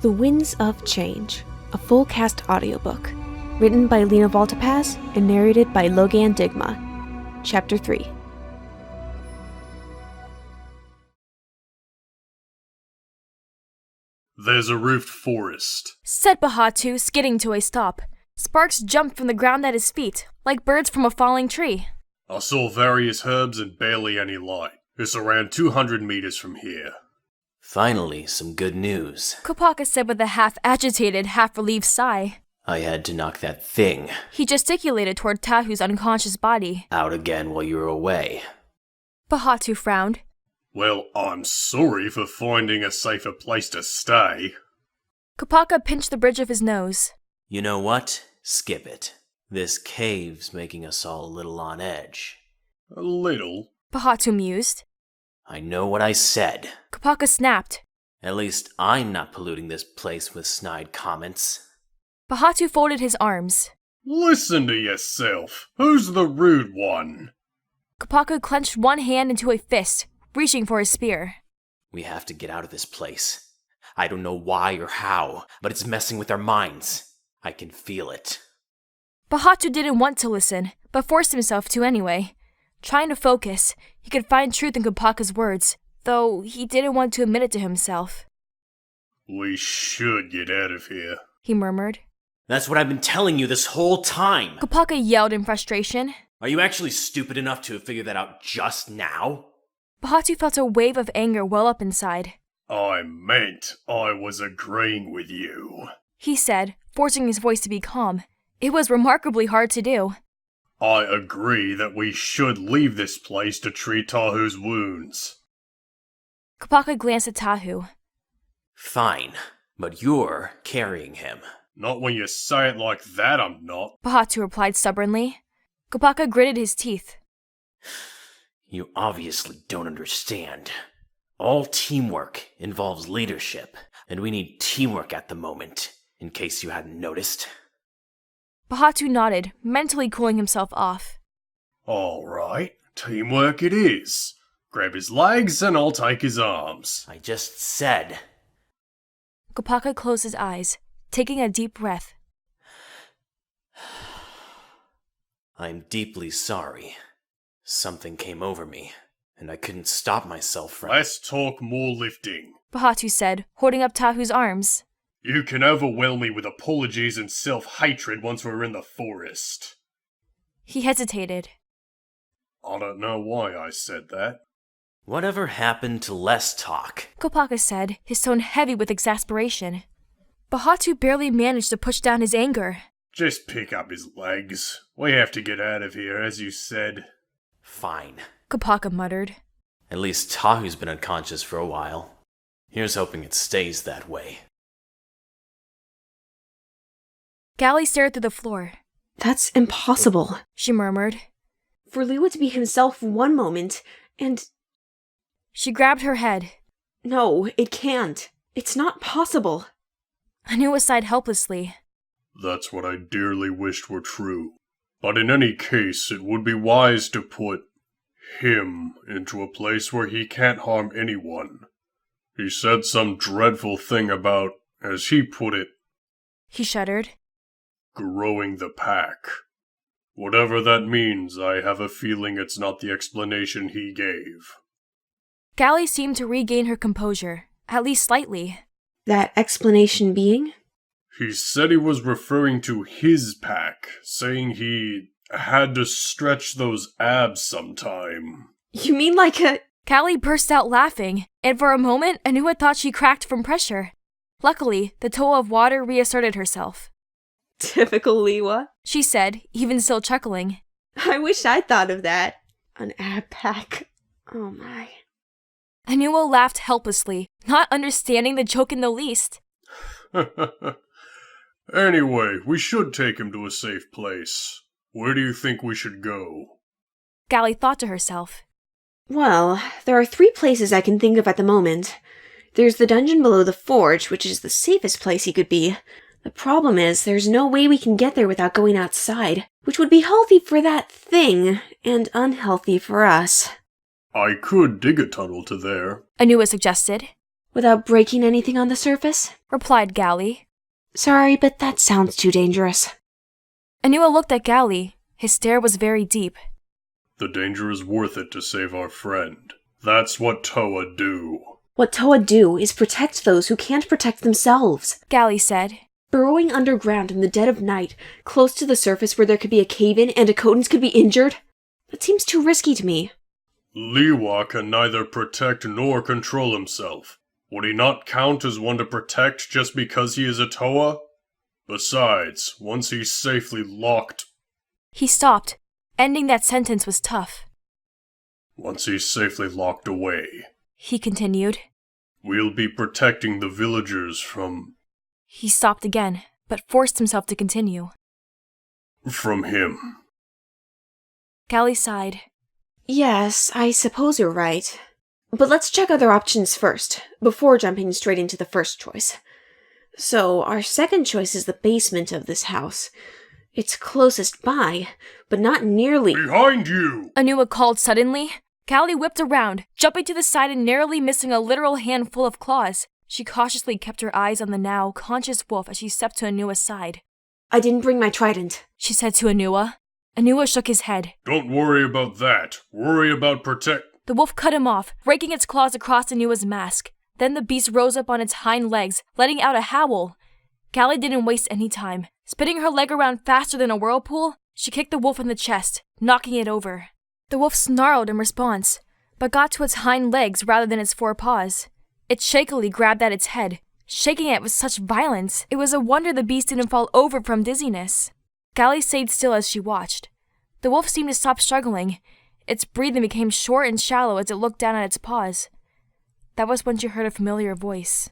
The Winds of Change, a full cast audiobook, written by Leena Valtapaz and narrated by Loganne Digma. Chapter 3. There's a roofed forest, said Pohatu, skidding to a stop. Sparks jumped from the ground at his feet, like birds from a falling tree. I saw various herbs and barely any light. It's around 200 meters from here. Finally, some good news. Kopaka said with a half-agitated, half-relieved sigh. I had to knock that thing He gesticulated toward Tahu's unconscious body. out again while you were away. Pohatu frowned. Well, I'm sorry for finding a safer place to stay. Kopaka pinched the bridge of his nose. You know what? Skip it. This cave's making us all a little on edge. A little. Pohatu mused. I know what I said. Kopaka snapped. At least I'm not polluting this place with snide comments. Pohatu folded his arms. Listen to yourself. Who's the rude one? Kopaka clenched one hand into a fist, reaching for his spear. We have to get out of this place. I don't know why or how, but it's messing with our minds. I can feel it. Pohatu didn't want to listen, but forced himself to anyway. Trying to focus, he could find truth in Kopaka's words, though he didn't want to admit it to himself. We should get out of here. He murmured. That's what I've been telling you this whole time. Kopaka yelled in frustration. Are you actually stupid enough to have figured that out just now? Pohatu felt a wave of anger well up inside. I meant I was agreeing with you. He said, forcing his voice to be calm. It was remarkably hard to do. I agree that we should leave this place to treat Tahu's wounds. Kopaka glanced at Tahu. Fine, but you're carrying him. Not when you say it like that, I'm not. Pohatu replied stubbornly. Kopaka gritted his teeth. You obviously don't understand. All teamwork involves leadership, and we need teamwork at the moment, in case you hadn't noticed. Pohatu nodded, mentally cooling himself off. All right, teamwork it is. Grab his legs and I'll take his arms. I just said. Kopaka closed his eyes, taking a deep breath. I'm deeply sorry. Something came over me, and I couldn't stop myself from— Let's talk more lifting. Pohatu said, holding up Tahu's arms. You can overwhelm me with apologies and self-hatred once we're in the forest. He hesitated. I don't know why I said that. Whatever happened to less talk? Kopaka said, his tone heavy with exasperation. Pohatu barely managed to push down his anger. Just pick up his legs. We have to get out of here, as you said. Fine. Kopaka muttered. At least Tahu's been unconscious for a while. Here's hoping it stays that way. Gali stared through the floor. That's impossible. She murmured. For Lewa to be himself one moment, and... She grabbed her head. No, it can't. It's not possible. Onua sighed helplessly. That's what I dearly wished were true. But in any case, it would be wise to put him into a place where he can't harm anyone. He said some dreadful thing about, as he put it, He shuddered. growing the pack. Whatever that means, I have a feeling it's not the explanation he gave. Gali seemed to regain her composure, at least slightly. That explanation being? He said he was referring to his pack, saying he had to stretch those abs sometime. You mean like a... Gali burst out laughing, and for a moment Onua thought she cracked from pressure. Luckily, the Toa of water reasserted herself. Typical Lewa. She said, even still chuckling. I wish I'd thought of that. An ab pack. Oh my. Onua laughed helplessly, not understanding the joke in the least. Anyway, we should take him to a safe place. Where do you think we should go? Gali thought to herself. Well, there are 3 places I can think of at the moment. There's the dungeon below the forge, which is the safest place he could be. The problem is, there's no way we can get there without going outside, which would be healthy for that thing, and unhealthy for us. I could dig a tunnel to there. Onua suggested. Without breaking anything on the surface? replied Gali. Sorry, but that sounds too dangerous. Onua looked at Gali. His stare was very deep. The danger is worth it to save our friend. That's what Toa do. What Toa do is protect those who can't protect themselves. Gali said. Burrowing underground in the dead of night, close to the surface where there could be a cave-in and Dakotans could be injured? That seems too risky to me. Lewa can neither protect nor control himself. Would he not count as one to protect just because he is a Toa? Besides, once he's safely locked... He stopped. Ending that sentence was tough. Once he's safely locked away, He continued. we'll be protecting the villagers from He stopped again, but forced himself to continue. him. Gali sighed. Yes, I suppose you're right. But let's check other options first, before jumping straight into the first choice. So, our second choice is the basement of this house. It's closest by, but not nearly... Behind you! Onua called suddenly. Gali whipped around, jumping to the side and narrowly missing a literal handful of claws. She cautiously kept her eyes on the now conscious wolf as she stepped to Onua's side. I didn't bring my trident, She said to Onua. Onua shook his head. Don't worry about that. Worry about The wolf cut him off, raking its claws across Onua's mask. Then the beast rose up on its hind legs, letting out a howl. Gali didn't waste any time. Spinning her leg around faster than a whirlpool, she kicked the wolf in the chest, knocking it over. The wolf snarled in response, but got to its hind legs rather than its forepaws. It shakily grabbed at its head, shaking it with such violence it was a wonder the beast didn't fall over from dizziness. Gali stayed still as she watched. The wolf seemed to stop struggling. Its breathing became short and shallow as it looked down at its paws. That was when she heard a familiar voice.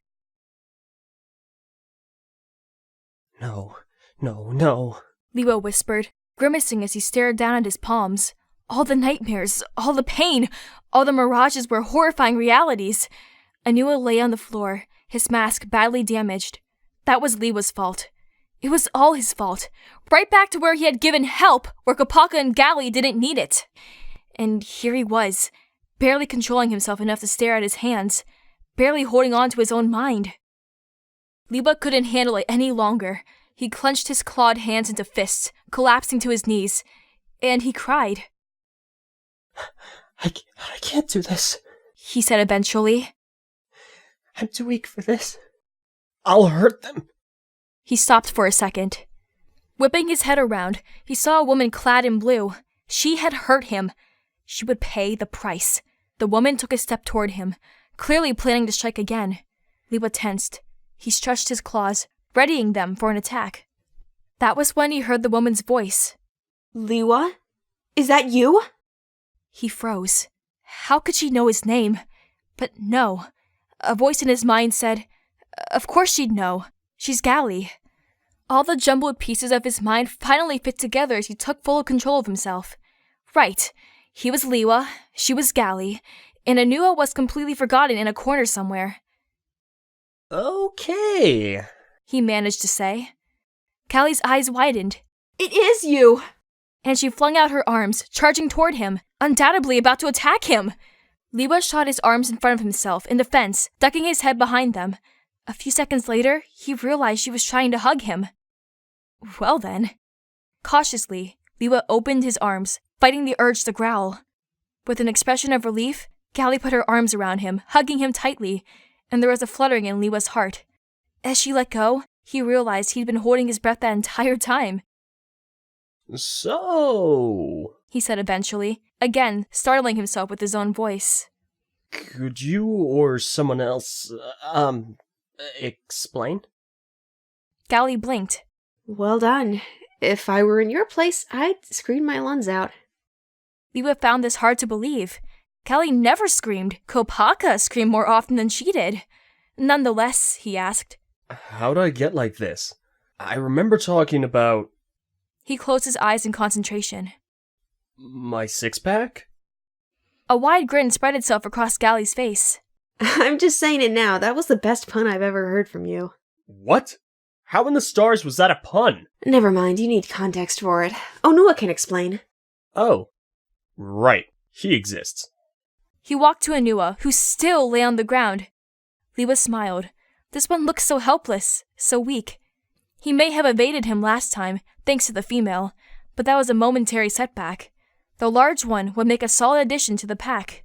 No, no. Lewa whispered, grimacing as he stared down at his palms. All the nightmares, all the pain, all the mirages were horrifying realities. Onua lay on the floor, his mask badly damaged. That was Lewa's fault. It was all his fault. Right back to where he had given help, where Kopaka and Gali didn't need it. And here he was, barely controlling himself enough to stare at his hands, barely holding on to his own mind. Lewa couldn't handle it any longer. He clenched his clawed hands into fists, collapsing to his knees, and he cried. I can't do this, He said eventually. I'm too weak for this. I'll hurt them. He stopped for a second. Whipping his head around, he saw a woman clad in blue. She had hurt him. She would pay the price. The woman took a step toward him, clearly planning to strike again. Lewa tensed. He stretched his claws, readying them for an attack. That was when he heard the woman's voice. Lewa? Is that you? He froze. How could she know his name? But no. A voice in his mind said, of course she'd know. She's Gali. All the jumbled pieces of his mind finally fit together as he took full control of himself. Right. He was Lewa, she was Gali, and Onua was completely forgotten in a corner somewhere. Okay, He managed to say. Gali's eyes widened. It is you! And she flung out her arms, charging toward him, undoubtedly about to attack him. Lewa shot his arms in front of himself in defense, ducking his head behind them. A few seconds later, he realized she was trying to hug him. Well then. Cautiously, Lewa opened his arms, fighting the urge to growl. With an expression of relief, Gali put her arms around him, hugging him tightly, and there was a fluttering in Lewa's heart. As she let go, he realized he'd been holding his breath that entire time. So, He said eventually, again startling himself with his own voice. could you or someone else, explain? Gali blinked. Well done. If I were in your place, I'd scream my lungs out. Lewa found this hard to believe. Gali never screamed. Kopaka screamed more often than she did. Nonetheless, he asked. How'd I get like this? I remember talking about... He closed his eyes in concentration. my six-pack? A wide grin spread itself across Gali's face. I'm just saying it now. That was the best pun I've ever heard from you. What? How in the stars was that a pun? Never mind, you need context for it. Onua can explain. Oh, right. He exists. He walked to Onua, who still lay on the ground. Lewa smiled. This one looked so helpless, so weak. He may have evaded him last time, thanks to the female, but that was a momentary setback. The large one would make a solid addition to the pack.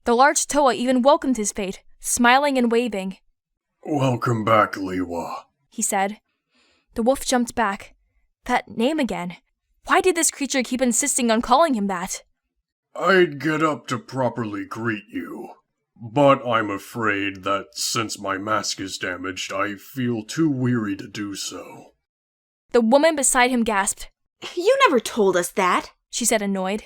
The large Toa even welcomed his fate, smiling and waving. Welcome back, Lewa, he said. The wolf jumped back. That name again. Why did this creature keep insisting on calling him that? I'd get up to properly greet you, but I'm afraid that since my mask is damaged, I feel too weary to do so. The woman beside him gasped. You never told us that, she said, annoyed.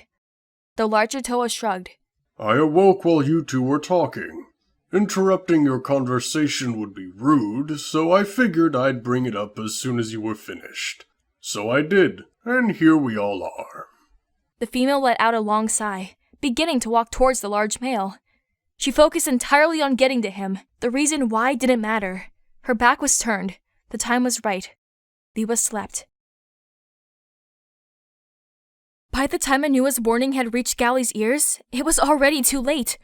The larger Toa shrugged. I awoke while you two were talking. Interrupting your conversation would be rude, so I figured I'd bring it up as soon as you were finished. So I did, and here we all are. The female let out a long sigh, beginning to walk towards the large male. She focused entirely on getting to him. The reason why didn't matter. Her back was turned. The time was right. Lewa slept. By the time Onua's warning had reached Gali's ears, it was already too late.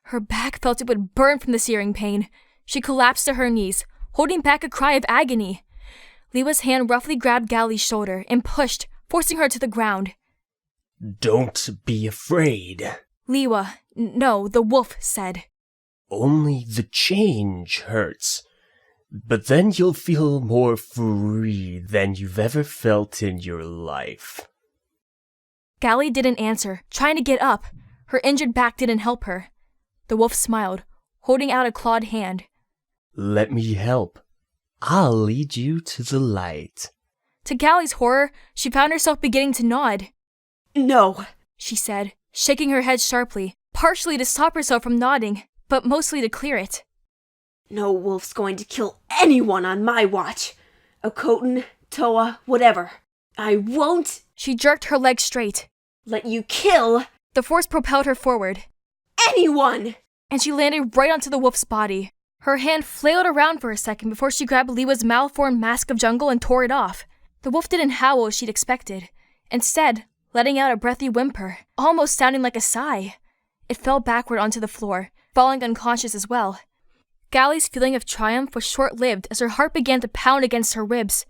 Her back felt it would burn from the searing pain. She collapsed to her knees, holding back a cry of agony. Lewa's hand roughly grabbed Gali's shoulder and pushed, forcing her to the ground. Don't be afraid. Lewa, no, the wolf said. Only the change hurts. But then you'll feel more free than you've ever felt in your life. Gali didn't answer, trying to get up. Her injured back didn't help her. The wolf smiled, holding out a clawed hand. Let me help. I'll lead you to the light. To Gali's horror, she found herself beginning to nod. No, she said, shaking her head sharply, partially to stop herself from nodding, but mostly to clear it. No wolf's going to kill anyone on my watch. Okoten, Toa, whatever. I won't She jerked her leg straight. let you kill The force propelled her forward, anyone! and she landed right onto the wolf's body. Her hand flailed around for a second before she grabbed Lewa's malformed mask of jungle and tore it off. The wolf didn't howl as she'd expected. Instead, letting out a breathy whimper, almost sounding like a sigh. It fell backward onto the floor, falling unconscious as well. Gali's feeling of triumph was short-lived as her heart began to pound against her ribs.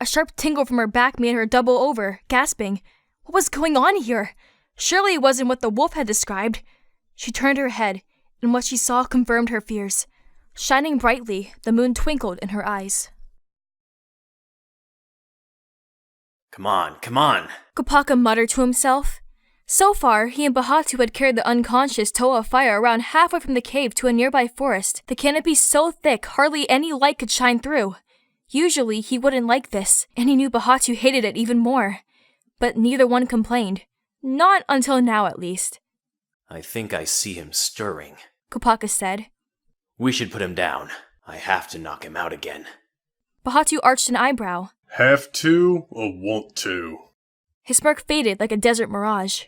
A sharp tingle from her back made her double over, gasping. What was going on here? Surely it wasn't what the wolf had described. She turned her head, and what she saw confirmed her fears. Shining brightly, the moon twinkled in her eyes. Come on, come on. Kopaka muttered to himself. So far, he and Pohatu had carried the unconscious Toa of Fire around halfway from the cave to a nearby forest, the canopy so thick hardly any light could shine through. Usually, he wouldn't like this, and he knew Pohatu hated it even more. But neither one complained. Not until now, at least. I think I see him stirring. Kopaka said. We should put him down. I have to knock him out again. Pohatu arched an eyebrow. Have to or want to? His smirk faded like a desert mirage.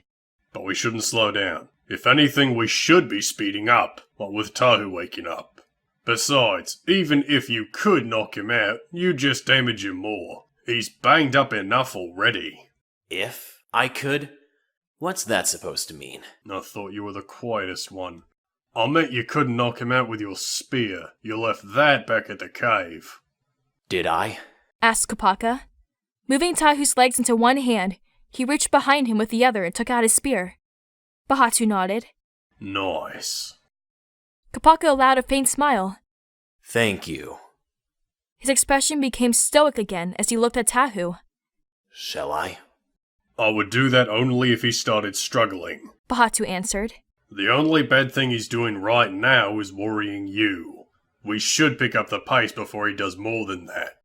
But we shouldn't slow down. If anything, we should be speeding up, what with Tahu waking up. Besides, even if you could knock him out, you'd just damage him more. He's banged up enough already. If I could? What's that supposed to mean? I thought you were the quietest one. I meant you couldn't knock him out with your spear. You left that back at the cave. Did I? Asked Kopaka. Moving Tahu's legs into one hand, he reached behind him with the other and took out his spear. Pohatu nodded. Nice. Kopaka allowed a faint smile. Thank you. His expression became stoic again as he looked at Tahu. Shall I? I would do that only if he started struggling. Pohatu answered. The only bad thing he's doing right now is worrying you. We should pick up the pace before he does more than that.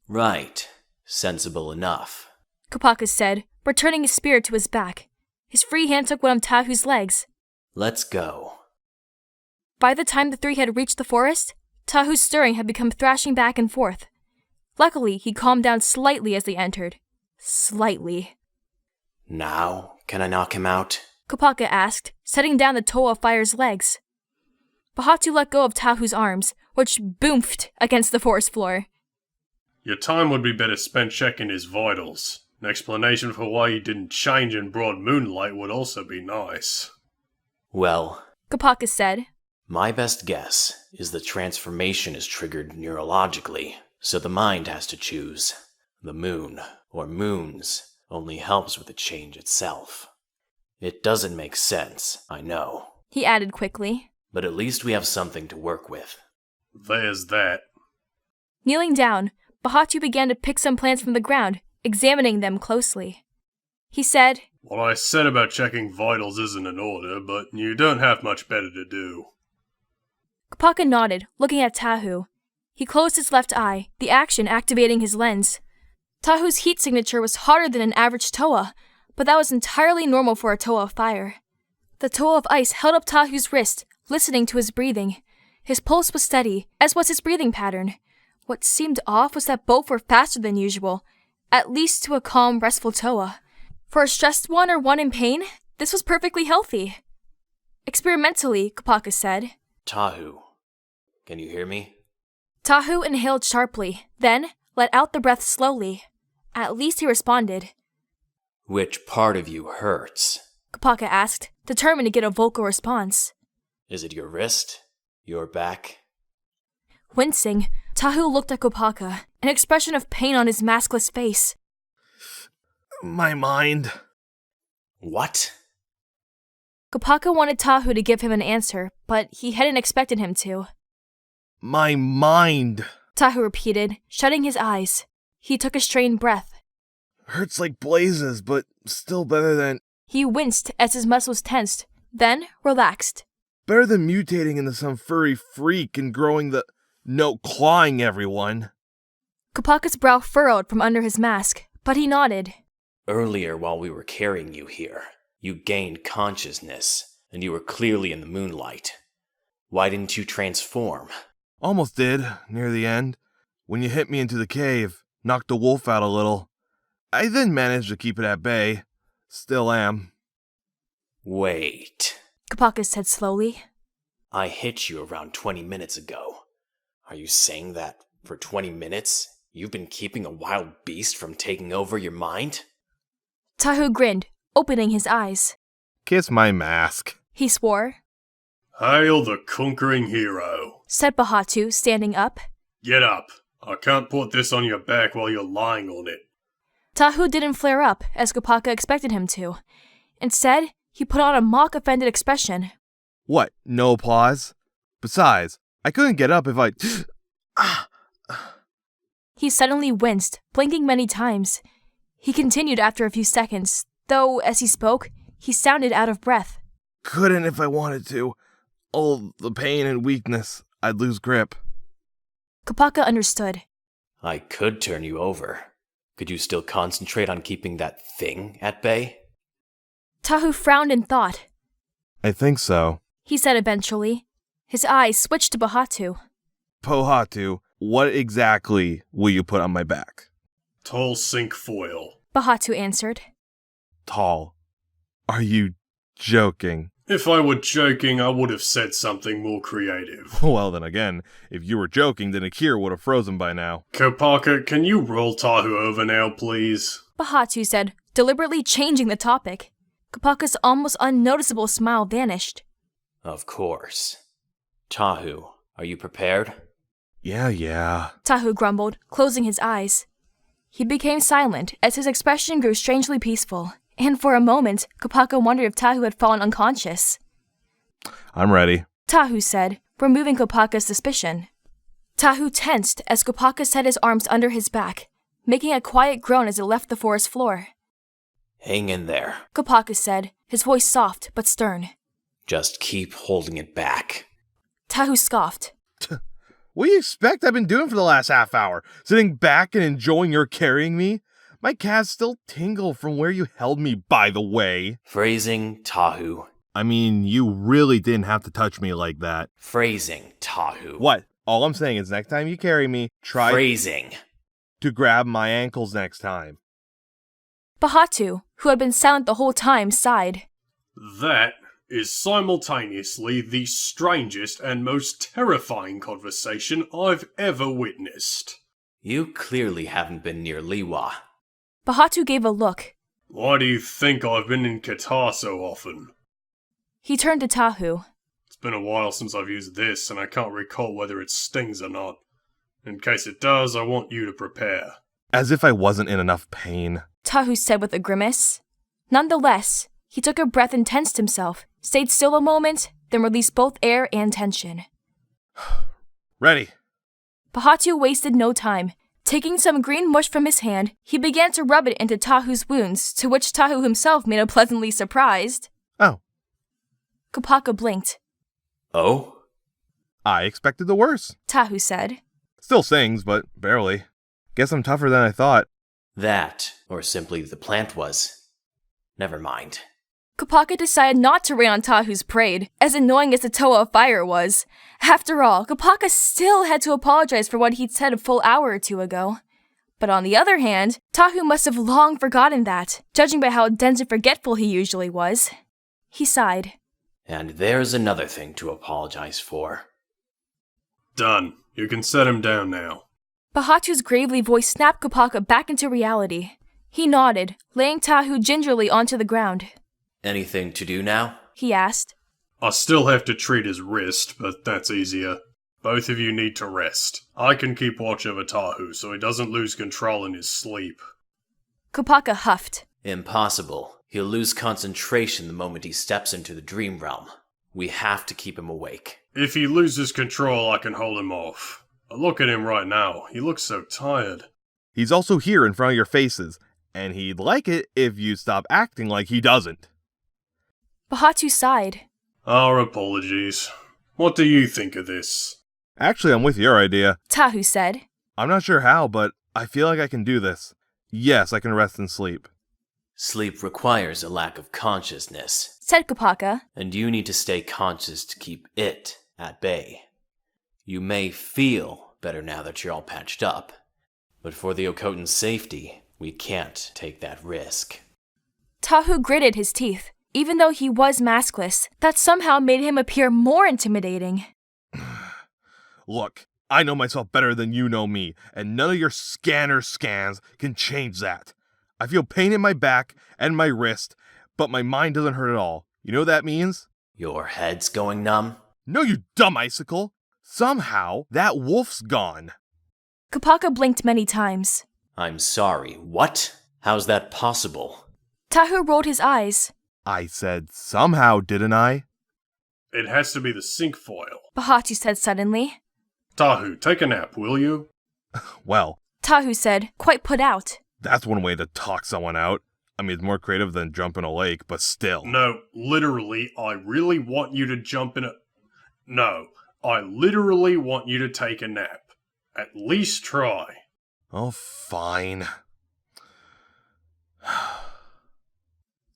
Right. Sensible enough. Kopaka said, returning his spear to his back. His free hand took one of Tahu's legs. Let's go. By the time the three had reached the forest, Tahu's stirring had become thrashing back and forth. Luckily, he calmed down slightly as they entered. Slightly. Now, can I knock him out? Kopaka asked, setting down the Toa of Fire's legs. Pohatu let go of Tahu's arms, which boomfed against the forest floor. Your time would be better spent checking his vitals. An explanation for why he didn't change in broad moonlight would also be nice. Well, Kopaka said. My best guess is the transformation is triggered neurologically, so the mind has to choose. The moon, or moons, only helps with the change itself. It doesn't make sense, I know. He added quickly. But at least we have something to work with. There's that. Kneeling down, Pohatu began to pick some plants from the ground, examining them closely. He said, What I said about checking vitals isn't in order, but you don't have much better to do. Kopaka nodded, looking at Tahu. He closed his left eye, the action activating his lens. Tahu's heat signature was hotter than an average Toa, but that was entirely normal for a Toa of fire. The Toa of ice held up Tahu's wrist, listening to his breathing. His pulse was steady, as was his breathing pattern. What seemed off was that both were faster than usual, at least to a calm, restful Toa. For a stressed one or one in pain, this was perfectly healthy. Experimentally, Kopaka said. Tahu, can you hear me? Tahu inhaled sharply, then let out the breath slowly. At least he responded. Which part of you hurts? Kopaka asked, determined to get a vocal response. Is it your wrist? Your back? Wincing, Tahu looked at Kopaka, an expression of pain on his maskless face. My mind. What? Kopaka wanted Tahu to give him an answer, but he hadn't expected him to. My mind. Tahu repeated, shutting his eyes. He took a strained breath. Hurts like blazes, but still better than... He winced as his muscles tensed, then relaxed. Better than mutating into some furry freak and growing the... No, clawing everyone. Kopaka's brow furrowed from under his mask, but he nodded. Earlier, while we were carrying you here, you gained consciousness, and you were clearly in the moonlight. Why didn't you transform? Almost did, near the end. When you hit me into the cave, knocked the wolf out a little. I then managed to keep it at bay. Still am. Wait. Kopaka said slowly. I hit you around 20 minutes ago. Are you saying that for 20 minutes, you've been keeping a wild beast from taking over your mind? Tahu grinned, opening his eyes. Kiss my mask. He swore. Hail the conquering hero. Said Pohatu, standing up. Get up. I can't put this on your back while you're lying on it. Tahu didn't flare up, as Kopaka expected him to. Instead, he put on a mock-offended expression. What, no applause? Besides, I couldn't get up if I... He suddenly winced, blinking many times. He continued after a few seconds, though, as he spoke, he sounded out of breath. Couldn't if I wanted to. All the pain and weakness, I'd lose grip. Kopaka understood. I could turn you over. Could you still concentrate on keeping that thing at bay? Tahu frowned in thought. I think so. He said eventually. His eyes switched to Pohatu. Pohatu, what exactly will you put on my back? Tall sink foil. Pohatu answered. Tall. Are you joking? If I were joking, I would have said something more creative. Well, then again, if you were joking, then Akira would have frozen by now. Kopaka, can you roll Tahu over now, please? Pohatu said, deliberately changing the topic. Kopaka's almost unnoticeable smile vanished. Of course. Tahu, are you prepared? Yeah. Tahu grumbled, closing his eyes. He became silent as his expression grew strangely peaceful, and for a moment, Kopaka wondered if Tahu had fallen unconscious. I'm ready. Tahu said, removing Kopaka's suspicion. Tahu tensed as Kopaka set his arms under his back, making a quiet groan as it left the forest floor. Hang in there. Kopaka said, his voice soft but stern. Just keep holding it back. Tahu scoffed. What do you expect I've been doing for the last half hour? Sitting back and enjoying your carrying me? My calves still tingle from where you held me, by the way. Phrasing, Tahu. I mean, you really didn't have to touch me like that. Phrasing, Tahu. What? All I'm saying is next time you carry me, try Phrasing. to grab my ankles next time. Pohatu, who had been silent the whole time, sighed. That is simultaneously the strangest and most terrifying conversation I've ever witnessed. You clearly haven't been near Lewa. Pohatu gave a look. Why do you think I've been in Qatar so often? He turned to Tahu. It's been a while since I've used this, and I can't recall whether it stings or not. In case it does, I want you to prepare. As if I wasn't in enough pain. Tahu said with a grimace. Nonetheless, he took a breath and tensed himself, stayed still a moment, then released both air and tension. Ready. Pohatu wasted no time. Taking some green mush from his hand, he began to rub it into Tahu's wounds, to which Tahu himself made a pleasantly surprised. Oh. Kopaka blinked. Oh? I expected the worst. Tahu said. Still stings, but barely. Guess I'm tougher than I thought. That, or simply the plant was. Never mind. Kopaka decided not to rain on Tahu's parade, as annoying as the Toa of Fire was. After all, Kopaka still had to apologize for what he'd said a full hour or two ago. But on the other hand, Tahu must have long forgotten that, judging by how dense and forgetful he usually was. He sighed. And there's another thing to apologize for. Done. You can set him down now. Pohatu's gravely voice snapped Kopaka back into reality. He nodded, laying Tahu gingerly onto the ground. Anything to do now? He asked. I still have to treat his wrist, but that's easier. Both of you need to rest. I can keep watch over Tahu so he doesn't lose control in his sleep. Kopaka huffed. Impossible. He'll lose concentration the moment he steps into the dream realm. We have to keep him awake. If he loses control, I can hold him off. Look at him right now. He looks so tired. He's also here in front of your faces, and he'd like it if you stop acting like he doesn't. Pohatu sighed. Our apologies. What do you think of this? Actually, I'm with your idea. Tahu said. I'm not sure how, but I feel like I can do this. Yes, I can rest and sleep. Sleep requires a lack of consciousness, Said Kopaka. and you need to stay conscious to keep it at bay. You may feel better now that you're all patched up, but for the Okotan's safety, we can't take that risk. Tahu gritted his teeth. Even though he was maskless, that somehow made him appear more intimidating. Look, I know myself better than you know me, and none of your scanner scans can change that. I feel pain in my back and my wrist, but my mind doesn't hurt at all. You know what that means? Your head's going numb? No, you dumb icicle! Somehow, that wolf's gone. Kopaka blinked many times. I'm sorry, what? How's that possible? Tahu rolled his eyes. I said somehow, didn't I? It has to be the sink foil. Pohatu said suddenly. Tahu, take a nap, will you? Well, Tahu said, quite put out. that's one way to talk someone out. I mean, it's more creative than jump in a lake, but still. No, literally, I really want you to jump in a... No, I literally want you to take a nap. At least try. Oh, fine.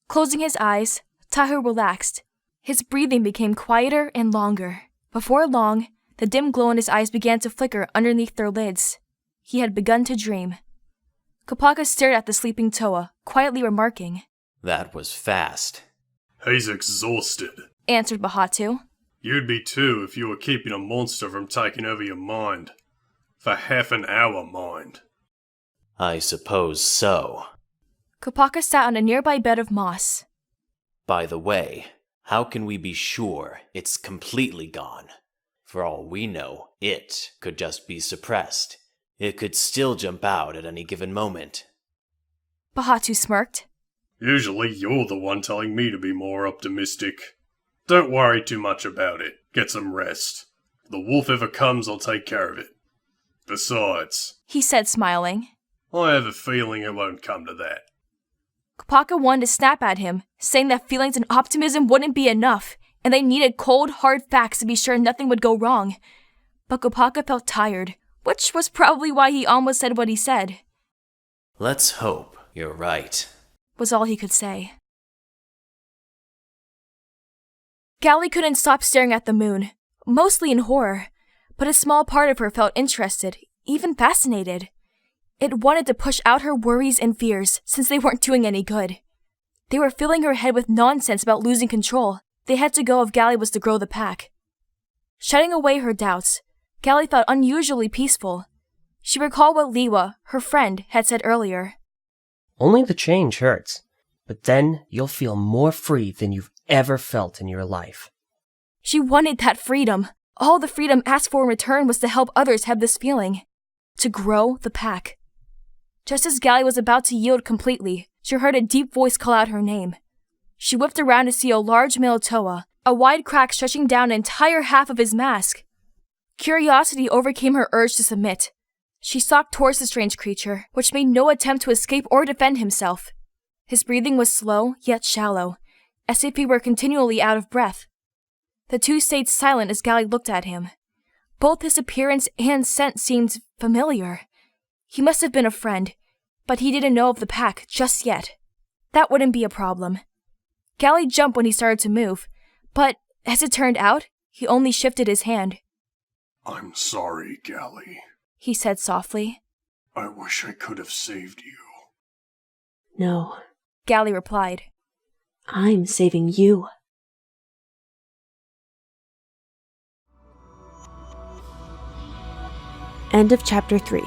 Closing his eyes, Tahu relaxed. His breathing became quieter and longer. Before long, the dim glow in his eyes began to flicker underneath their lids. He had begun to dream. Kopaka stared at the sleeping Toa, quietly remarking, That was fast. He's exhausted. answered Pohatu. You'd be too if you were keeping a monster from taking over your mind. For half an hour, mind. I suppose so. Kopaka sat on a nearby bed of moss. By the way, how can we be sure it's completely gone? For all we know, it could just be suppressed. It could still jump out at any given moment. Pohatu smirked. Usually you're the one telling me to be more optimistic. Don't worry too much about it. Get some rest. If the wolf ever comes, I'll take care of it. Besides, He said, smiling. I have a feeling it won't come to that. Kopaka wanted to snap at him, saying that feelings and optimism wouldn't be enough, and they needed cold, hard facts to be sure nothing would go wrong. But Kopaka felt tired, which was probably why he almost said what he said, Let's hope you're right. was all he could say. Gali couldn't stop staring at the moon, mostly in horror, but a small part of her felt interested, even fascinated. It wanted to push out her worries and fears, since they weren't doing any good. They were filling her head with nonsense about losing control. They had to go if Gali was to grow the pack. Shutting away her doubts, Gali felt unusually peaceful. She recalled what Lewa, her friend, had said earlier. Only the change hurts, but then you'll feel more free than you've ever felt in your life. She wanted that freedom. All the freedom asked for in return was to help others have this feeling. To grow the pack. Just as Gali was about to yield completely, she heard a deep voice call out her name. She whipped around to see a large male Toa, a wide crack stretching down an entire half of his mask. Curiosity overcame her urge to submit. She stalked towards the strange creature, which made no attempt to escape or defend himself. His breathing was slow, yet shallow, as if he were continually out of breath. The two stayed silent as Gali looked at him. Both his appearance and scent seemed familiar. He must have been a friend, but he didn't know of the pack just yet. That wouldn't be a problem. Gali jumped when he started to move, but, as it turned out, he only shifted his hand. I'm sorry, Gali, he said softly. I wish I could have saved you. No, Gali replied. I'm saving you. End of chapter 3.